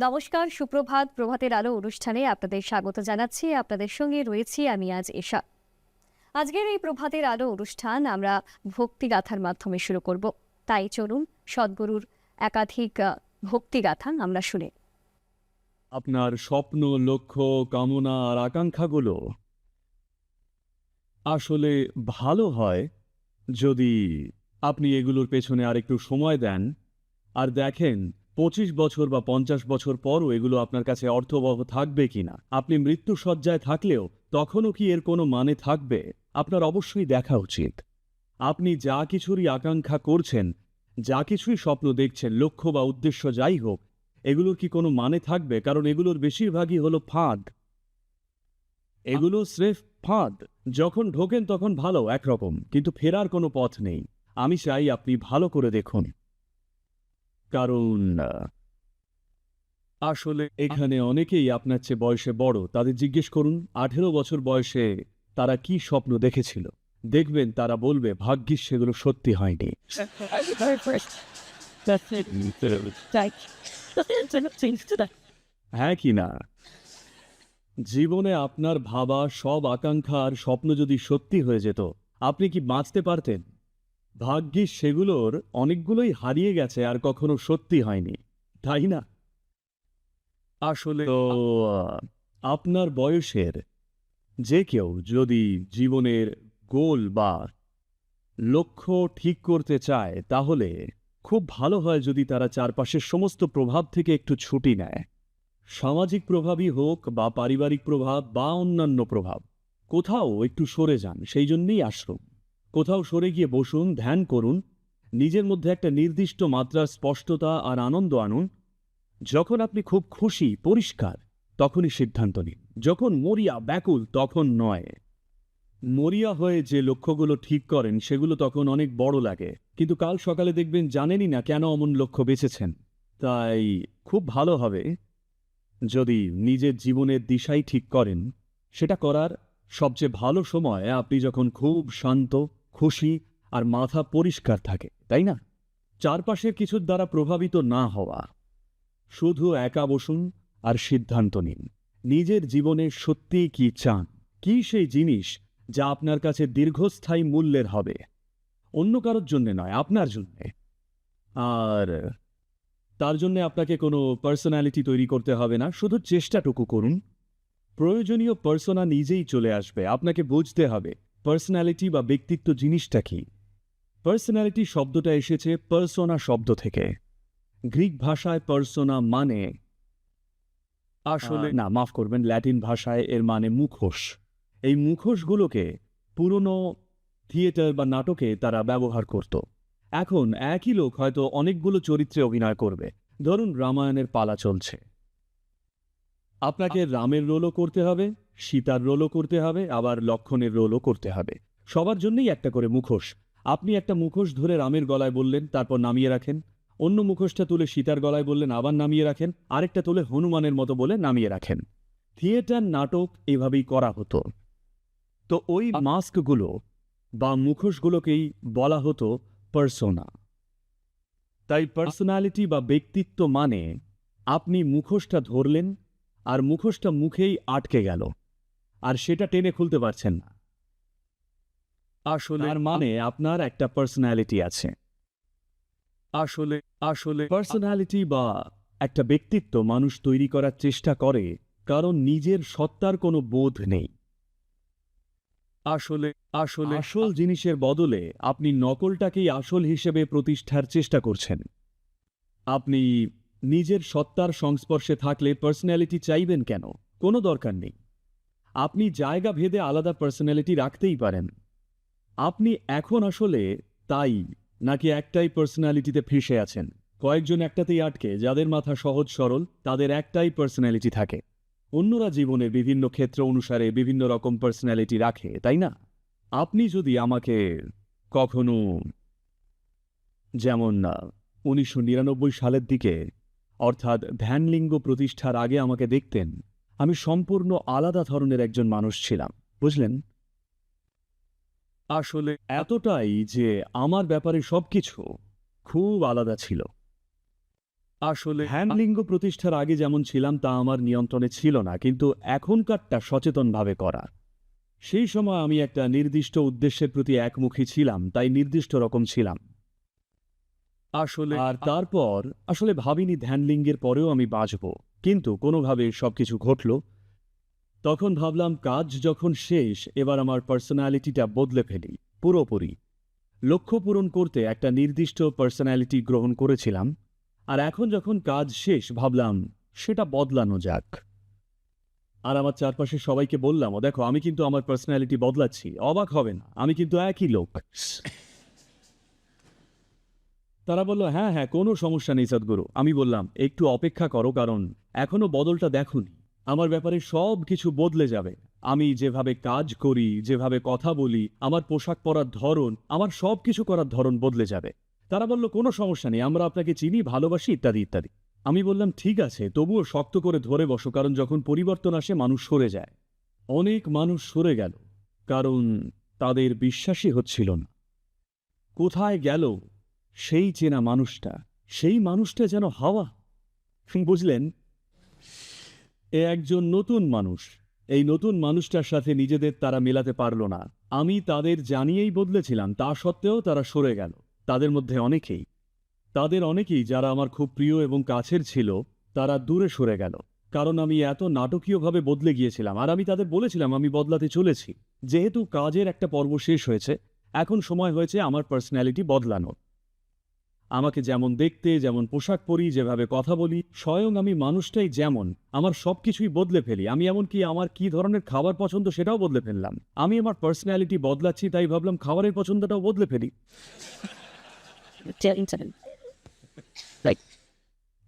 নমস্কার, সুপ্রভাত। প্রভাতের আলো অনুষ্ঠানে আপনাদের স্বাগত জানাচ্ছি। আপনাদের সঙ্গে রয়েছি আমি আজ এশা। আজকের এই প্রভাতের আলো অনুষ্ঠান আমরা ভক্তিগাথার মাধ্যমে শুরু করব। তাই চলুন সদ্গুরুর একাধিক ভক্তিগাথা আমরা শুনি। আপনার স্বপ্ন, লক্ষ্য, কামনা আর আকাঙ্ক্ষাগুলো আসলে ভালো হয় যদি আপনি এগুলোর পেছনে আরেকটু সময় দেন আর দেখেন ২৫ বছর বা ৫০ বছর পরও এগুলো আপনার কাছে অর্থবহ থাকবে কিনা। আপনি মৃত্যুশয্যায় থাকলেও তখনও কি এর কোনো মানে থাকবে? আপনার অবশ্যই দেখা উচিত। আপনি যা কিছুরই আকাঙ্ক্ষা করছেন, যা কিছুই স্বপ্ন দেখছেন, লক্ষ্য বা উদ্দেশ্য যাই হোক, এগুলোর কি কোনো মানে থাকবে? কারণ এগুলোর বেশিরভাগই হলো ফাঁদ। এগুলো স্রেফ ফাঁদ। যখন ঢোকেন তখন ভালো একরকম, কিন্তু ফেরার কোনো পথ নেই। আমি চাই আপনি ভালো করে দেখুন। কারণ আসলে এখানে অনেকেই আপনার চেয়ে বয়সে বড়। তাদের জিজ্ঞেস করুন ১৮ বছর বয়সে তারা কি স্বপ্ন দেখেছিল। দেখবেন তারা বলবে ভাগ্যিস সেগুলো সত্যি হয়নি। হ্যাঁ কি না? জীবনে আপনার ভাবা সব আকাঙ্ক্ষা আর স্বপ্ন যদি সত্যি হয়ে যেত, আপনি কি বাঁচতে পারতেন? ভাগ্যিস সেগুলোর অনেকগুলোই হারিয়ে গেছে আর কখনো সত্যি হয়নি, তাই না? আসলে তো আপনার বয়সের যে কেউ যদি জীবনের গোল বা লক্ষ্য ঠিক করতে চায়, তাহলে খুব ভালো হয় যদি তারা চারপাশের সমস্ত প্রভাব থেকে একটু ছুটি নেয়। সামাজিক প্রভাবই হোক বা পারিবারিক প্রভাব বা অন্যান্য প্রভাব, কোথাও একটু সরে যান। সেই জন্যেই আশ্রম। কোথাও সরে গিয়ে বসুন, ধ্যান করুন, নিজের মধ্যে একটা নির্দিষ্ট মাত্রার স্পষ্টতা আর আনন্দ আনুন। যখন আপনি খুব খুশি, পরিষ্কার, তখনই সিদ্ধান্ত নিন। যখন মরিয়া, ব্যাকুল, তখন নয়। মরিয়া হয়ে যে লক্ষ্যগুলো ঠিক করেন সেগুলো তখন অনেক বড় লাগে, কিন্তু কাল সকালে দেখবেন জানেনই না কেন অমন লক্ষ্য বেছেছেন। তাই খুব ভালো হবে যদি নিজের জীবনের দিশাই ঠিক করেন। সেটা করার সবচেয়ে ভালো সময় আপনি যখন খুব শান্ত, খুশি আর মাথা পরিষ্কার থাকে, তাই না? চারপাশের কিছুর দ্বারা প্রভাবিত না হওয়া। শুধু একা বসুন আর সিদ্ধান্ত নিন নিজের জীবনে সত্যিই কি চান। কি সেই জিনিস যা আপনার কাছে দীর্ঘস্থায়ী মূল্যের হবে? অন্য কারোর জন্যে নয়, আপনার জন্যে। আর তার জন্য আপনাকে কোনো পার্সোনালিটি তৈরি করতে হবে না, শুধু চেষ্টাটুকু করুন। প্রয়োজনীয় পার্সোনা নিজেই চলে আসবে। আপনাকে বুঝতে হবে পার্সোনালিটি বা ব্যক্তিত্ব জিনিসটা কি। পার্সোনালিটি শব্দটা এসেছে পার্সোনা শব্দ থেকে। গ্রিক ভাষায় পার্সোনা মানে আসলে না, মাফ করবেন, ল্যাটিন ভাষায় এর মানে মুখোশ। এই মুখোশগুলোকে পুরনো থিয়েটার বা নাটকে তারা ব্যবহার করত। এখন একই লোক হয়তো অনেকগুলো চরিত্রে অভিনয় করবে। ধরুন রামায়ণের পালা চলছে, আপনাকে রামের রোলও করতে হবে, সীতার রোলও করতে হবে, আবার লক্ষ্মণের রোলও করতে হবে। সবার জন্যই একটা করে মুখোশ। আপনি একটা মুখোশ ধরে রামের গলায় বললেন, তারপর নামিয়ে রাখেন। অন্য মুখোশটা তুলে সীতার গলায় বললেন, আবার নামিয়ে রাখেন। আরেকটা তুলে হনুমানের মতো বলে নামিয়ে রাখেন। থিয়েটার, নাটক এভাবেই করা হতো। তো ওই মাস্কগুলো বা মুখোশগুলোকেই বলা হতো পার্সোনা। তাই পার্সোনালিটি বা ব্যক্তিত্ব মানে আপনি মুখোশটা ধরলেন আর মুখোশটা মুখেই আটকে গেল আর সেটা টেনে খুলতে পারছেন না। আসলে তার মানে আপনার একটা পার্সোনালিটি আছে। আসলে আসলে পার্সোনালিটি বা একটা ব্যক্তিত্ব মানুষ তৈরি করার চেষ্টা করে কারণ নিজের সত্তার কোনো বোধ নেই। আসলে আসলে আসল জিনিসের বদলে আপনি নকলটাকেই আসল হিসেবে প্রতিষ্ঠার চেষ্টা করছেন। আপনি নিজের সত্তার সংস্পর্শে থাকলে পার্সোনালিটি চাইবেন কেন? কোনো দরকার নেই। আপনি জায়গা ভেদে আলাদা পার্সোনালিটি রাখতেই পারেন। আপনি এখন আসলে তাই নাকি একটাই পার্সোনালিটিতে ফেঁসে আছেন? কয়েকজন একটাতেই আটকে, যাদের মাথা সহজ সরল, তাদের একটাই পার্সোনালিটি থাকে। অন্যরা জীবনের বিভিন্ন ক্ষেত্র অনুসারে বিভিন্ন রকম পার্সোনালিটি রাখে, তাই না? আপনি যদি আমাকে কখনো, যেমন ১৯৯৯ সালের দিকে, অর্থাৎ ধ্যানলিঙ্গ প্রতিষ্ঠার আগে আমাকে দেখতেন, আমি সম্পূর্ণ আলাদা ধরনের একজন মানুষ ছিলাম, বুঝলেন? আসলে এতটাই যে আমার ব্যাপারে সবকিছু খুব আলাদা ছিল। আসলে ধ্যানলিঙ্গ প্রতিষ্ঠার আগে যেমন ছিলাম তা আমার নিয়ন্ত্রণে ছিল না, কিন্তু এখনকারটা সচেতনভাবে করা। সেই সময় আমি একটা নির্দিষ্ট উদ্দেশ্যের প্রতি একমুখী ছিলাম, তাই নির্দিষ্ট রকম ছিলাম। আর তারপর আসলে ভাবিনি ধ্যানলিঙ্গের পরেও আমি বাঁচব, কিন্তু কোনোভাবে সবকিছু ঘটল। তখন ভাবলাম কাজ যখন শেষ, এবার আমার পার্সোনালিটিটা বদলে ফেলি পুরোপুরি। লক্ষ্য পূরণ করতে একটা নির্দিষ্ট পার্সোনালিটি গ্রহণ করেছিলাম, আর এখন যখন কাজ শেষ ভাবলাম সেটা বদলানো যাক। আর আমার চারপাশে সবাইকে বললাম, ও দেখো আমি কিন্তু আমার পার্সোনালিটি বদলাচ্ছি, অবাক হবে না, আমি কিন্তু একই লোক। তারা বলল, হ্যাঁ হ্যাঁ কোনো সমস্যা নেই সদ্গুরু। আমি বললাম, একটু অপেক্ষা করো, কারণ এখনো বদলটা দেখোনি। আমার ব্যাপারে সব কিছু বদলে যাবে। আমি যেভাবে কাজ করি, যেভাবে কথা বলি, আমার পোশাক পরার ধরন, আমার সব কিছু করার ধরন বদলে যাবে। তারা বলল, কোনো সমস্যা নেই, আমরা আপনাকে চিনি, ভালোবাসি, ইত্যাদি ইত্যাদি। আমি বললাম, ঠিক আছে, তবুও শক্ত করে ধরে বসো, কারণ যখন পরিবর্তন আসে মানুষ সরে যায়। অনেক মানুষ সরে গেল, কারণ তাদের বিশ্বাসই হচ্ছিল না। কোথায় গেল সেই চেনা মানুষটা? সেই মানুষটা যেন হাওয়া, বুঝলেন? এ একজন নতুন মানুষ। এই নতুন মানুষটার সাথে নিজেদের তারা মেলাতে পারল না। আমি তাদের জানিয়েই বদলেছিলাম, তা সত্ত্বেও তারা সরে গেল। তাদের মধ্যে অনেকেই যারা আমার খুব প্রিয় এবং কাছের ছিল, তারা দূরে সরে গেল, কারণ আমি এত নাটকীয়ভাবে বদলে গিয়েছিলাম। আর আমি তাদের বলেছিলাম আমি বদলাতে চলেছি। যেহেতু কাজের একটা পর্ব শেষ হয়েছে, এখন সময় হয়েছে আমার পার্সোনালিটি বদলানোর। আমাকে যেমন দেখতে, যেমন পোশাক পরি, যেভাবে কথা বলি, স্বয়ং আমি মানুষটাই যেমন, আমার সবকিছুই বদলে ফেলি। আমি এমনকি আমার কি ধরনের খাবার পছন্দ সেটাও বদলে ফেললাম। আমি আমার পার্সোনালিটি বদলাচ্ছি, তাই ভাবলাম খাবারের পছন্দটাও বদলে ফেলি।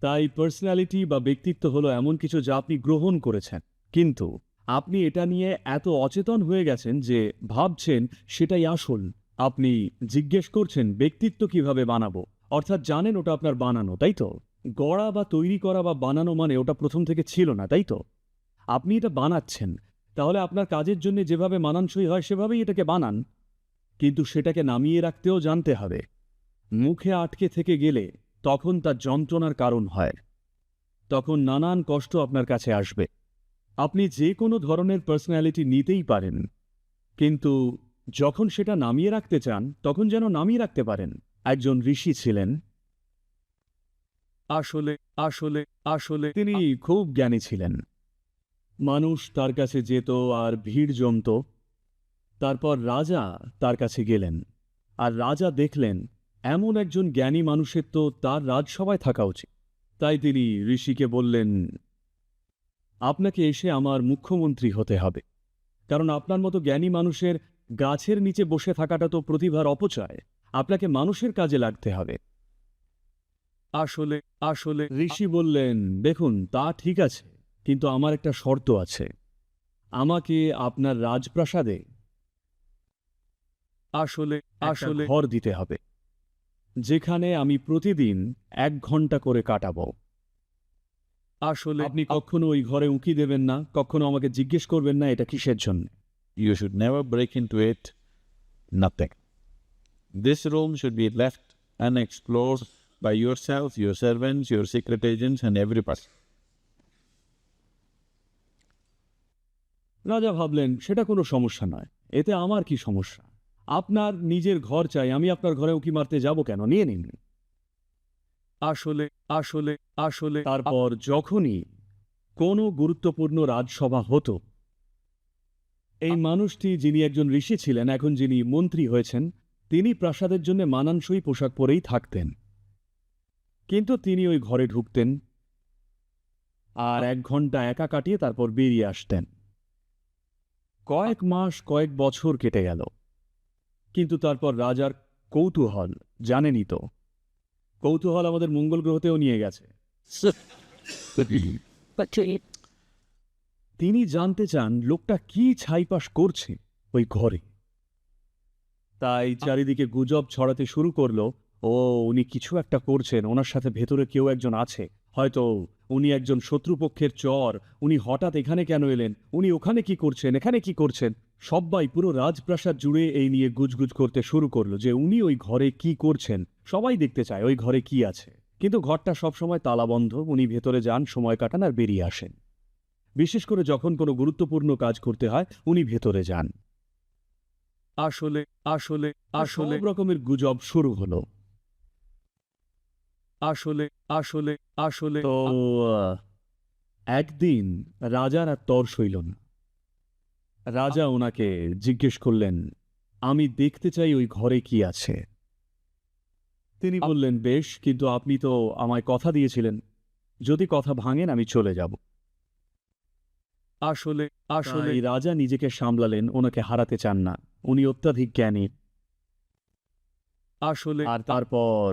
তাই পার্সোনালিটি বা ব্যক্তিত্ব হলো এমন কিছু যা আপনি গ্রহণ করেছেন, কিন্তু আপনি এটা নিয়ে এত অচেতন হয়ে গেছেন যে ভাবছেন সেটাই আসল। আপনি জিজ্ঞেস করছেন ব্যক্তিত্ব কিভাবে বানাবো, অর্থাৎ জানেন ওটা আপনার বানানো, তাই তো? গড়া বা তৈরি করা বা বানানো মানে ওটা প্রথম থেকে ছিল না, তাই তো? আপনি এটা বানাচ্ছেন, তাহলে আপনার কাজের জন্য যেভাবে মানানসই হয় সেভাবেই এটাকে বানান। কিন্তু সেটাকে নামিয়ে রাখতেও জানতে হবে। মুখে আটকে থেকে গেলে তখন তার যন্ত্রণার কারণ হয়, তখন নানান কষ্ট আপনার কাছে আসবে। আপনি যে কোনো ধরনের পার্সোনালিটি নিতেই পারেন, কিন্তু যখন সেটা নামিয়ে রাখতে চান তখন যেন নামিয়ে রাখতে পারেন। একজন ঋষি ছিলেন, আসলে আসলে আসলে তিনি খুব জ্ঞানী ছিলেন। মানুষ তার কাছে যেত আর ভিড় জমত। তারপর রাজা তার কাছে গেলেন, আর রাজা দেখলেন এমন একজন জ্ঞানী মানুষের তো তার রাজসভায় থাকা উচিত। তাই তিনি ঋষিকে বললেন, আপনাকে এসে আমার মুখ্যমন্ত্রী হতে হবে, কারণ আপনার মতো জ্ঞানী মানুষের গাছের নিচে বসে থাকাটা তো প্রতিভার অপচয়। আপনাকে মানুষের কাজে লাগতে হবে। আসলে আসলে ঋষি বললেন, দেখুন তা ঠিক আছে, কিন্তু আমার একটা শর্ত আছে। আমাকে আপনার রাজপ্রাসাদে আসলে আসলে ঘর দিতে হবে, যেখানে আমি প্রতিদিন 1 ঘন্টা করে কাটাবো। আসলে আপনি কখনো ওই ঘরে উঁকি দেবেন না, কখনো আমাকে জিজ্ঞেস করবেন না এটা কিসের জন্য। You should never break into it. Nothing. This room should be left unexplored by yourself, your servants, your secret agents, and everybody. রাজা ভাবলেন সেটা কোনো সমস্যা নয়, এতে আমার কি সমস্যা? আপনার নিজের ঘর চাই, আমি আপনার ঘরে উঁকি মারতে যাব কেন? নিয়ে নিন। আসলে আসলে আসলে তারপর যখনই কোনো গুরুত্বপূর্ণ রাজসভা হতো, এই মানুষটি, যিনি একজন ঋষি ছিলেন, এখন যিনি মন্ত্রী হয়েছেন, তিনি প্রাসাদের জন্য মানানসই পোশাক পরেই থাকতেন, কিন্তু তিনি ওই ঘরে ঢুকতেন আর 1 ঘন্টা একা কাটিয়ে তারপর বেরিয়ে আসতেন। কয়েক মাস, কয়েক বছর কেটে গেল, কিন্তু তারপর রাজার কৌতূহল, জানেনই তো, কৌতূহল আমাদের মঙ্গল গ্রহতেও নিয়ে গেছে। তিনি জানতে চান লোকটা কি ছাইপাশ করছে ওই ঘরে। তাই চারিদিকে গুজব ছড়াতে শুরু করলো, ও উনি কিছু একটা করছেন, ওনার সাথে ভেতরে কেউ একজন আছে, হয়তো উনি একজন শত্রুপক্ষের চর, উনি হঠাৎ এখানে কেন এলেন, উনি ওখানে কি করছেন, এখানে কি করছেন। সবাই পুরো রাজপ্রাসাদ জুড়ে এই নিয়ে গুজগুজ করতে শুরু করলো যে উনি ওই ঘরে কি করছেন, সবাই দেখতে চায় ওই ঘরে কি আছে। কিন্তু ঘরটা সবসময় তালাবন্ধ। উনি ভেতরে যান, সময় কাটান আর বেরিয়ে আসেন। বিশেষ করে যখন কোনো গুরুত্বপূর্ণ কাজ করতে হয় উনি ভেতরে যান। আসলে আসলে আসলে সব রকমের গুজব শুরু হলো। আসলে আসলে আসলে তো একদিন রাজার আর তর সইল না। রাজা ওনাকে জিজ্ঞেস করলেন, আমি দেখতে চাই ওই ঘরে কি আছে। তিনি বললেন, বেশ, কিন্তু আপনি তো আমায় কথা দিয়েছিলেন, যদি কথা ভাঙেন আমি চলে যাব। আসলে আসলে রাজা নিজেকে সামলালেন, ওনাকে হারাতে চান না, উনি অত্যাধিক জ্ঞানী। আসলে আর তারপর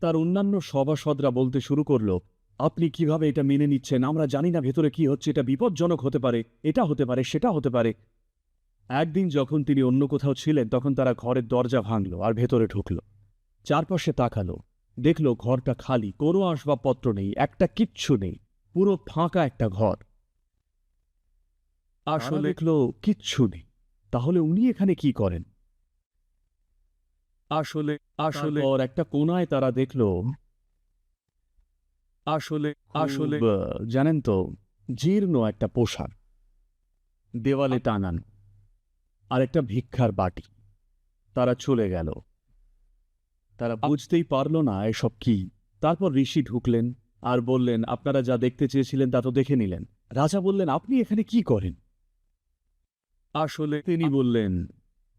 তার অন্যান্য সভাসদরা বলতে শুরু করলো, আপনি কিভাবে এটা মেনে নিচ্ছেন? আমরা জানি না ভেতরে কি হচ্ছে, এটা বিপজ্জনক হতে পারে, এটা হতে পারে, সেটা হতে পারে। একদিন যখন তিনি অন্য কোথাও ছিলেন তখন তারা ঘরের দরজা ভাঙল আর ভেতরে ঢুকল। চারপাশে তাকালো, দেখলো ঘরটা খালি, কোনো আসবাবপত্র নেই, একটা কিচ্ছু নেই, পুরো ফাঁকা একটা ঘর। আসলে দেখলো কিচ্ছু নেই। তাহলে উনি এখানে কি করেন? আসলে আসলে ওর একটা কোণায় তারা দেখল, আসলে আসলে জানেন তো, জীর্ণ একটা পোশাক দেওয়ালে টাঙানো আর একটা ভিক্ষার বাটি। তারা চলে গেল। তারা বুঝতেই পারল না এসব কি। তারপর ঋষি ঢুকলেন আর বললেন, আপনারা যা দেখতে চেয়েছিলেন তা তো দেখে নিলেন। রাজা বললেন, আপনি এখানে কি করেন? আসলে তিনি বললেন,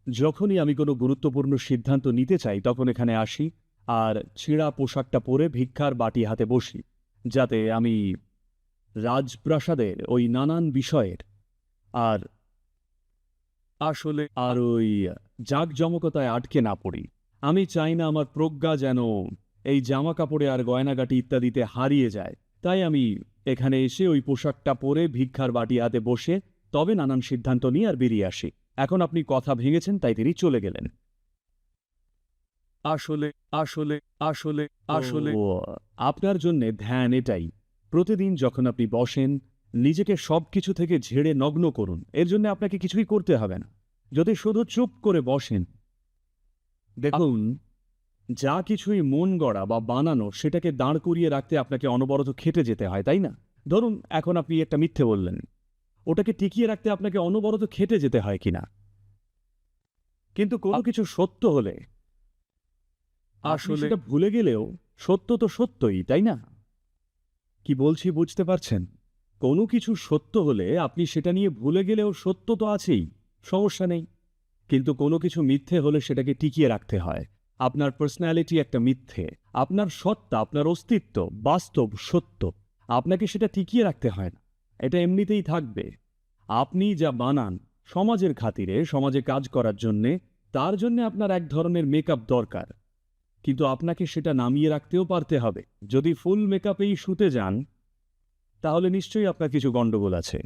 যখনই আমি কোনো গুরুত্বপূর্ণ সিদ্ধান্ত নিতে চাই তখন এখানে আসি আর ছেঁড়া পোশাকটা পরে ভিক্ষার বাটি হাতে বসি, যাতে আমি রাজপ্রাসাদের ওই নানান বিষয়ের আর আসলে আর ওই জাঁকজমকতায় আটকে না পড়ি। আমি চাই না আমার প্রজ্ঞা যেন এই জামা কাপড়ে আর গয়নাগাটি ইত্যাদিতে হারিয়ে যায়। তাই আমি এখানে এসে ওই পোশাকটা পরে ভিক্ষার বাটি হাতে বসে তবে নানান সিদ্ধান্ত নিয়ে আর বেরিয়ে আসি। এখন আপনি কথা ভেঙেছেন, তাই তিনি চলে গেলেন। আসলে আসলে আসলে আসলে আপনার জন্যে ধ্যান এটাই, প্রতিদিন যখন আপনি বসেন নিজেকে সবকিছু থেকে ঝেড়ে নগ্ন করুন। এর জন্য আপনাকে কিছুই করতে হবে না, যদি শুধু চুপ করে বসেন। দেখুন, যা কিছুই মন গড়া বা বানানো সেটাকে দাঁড় করিয়ে রাখতে আপনাকে অনবরত খেটে যেতে হয়, তাই না? ধরুন এখন আপনি একটা মিথ্যে বললেন, ওটাকে টিকিয়ে রাখতে আপনাকে অনবরত খেটে যেতে হয় কিনা? কিন্তু কোনো কিছু সত্য হলে আসলে সেটা ভুলে গেলেও সত্য তো সত্যই, তাই না? কি বলছি বুঝতে পারছেন? কোনো কিছু সত্য হলে আপনি সেটা নিয়ে ভুলে গেলেও সত্য তো আছেই, সমস্যা নেই। কিন্তু কোনো কিছু মিথ্যে হলে সেটাকে টিকিয়ে রাখতে হয়। আপনার পার্সোনালিটি একটা মিথ্যে, আপনার সত্তা, আপনার অস্তিত্ব বাস্তব সত্য, আপনাকে সেটা টিকিয়ে রাখতে হয় না, এটা এমনিতেই থাকবে। আপনি যা বানান সমাজের খাতিরে, সমাজে কাজ করার জন্যে, তার জন্যে আপনার এক ধরনের মেকআপ দরকার, কিন্তু আপনাকে সেটা নামিয়ে রাখতেও পারতে হবে। যদি ফুল মেকআপেই শুতে যান তাহলে নিশ্চয়ই আপনার কিছু গণ্ডগোল আছে।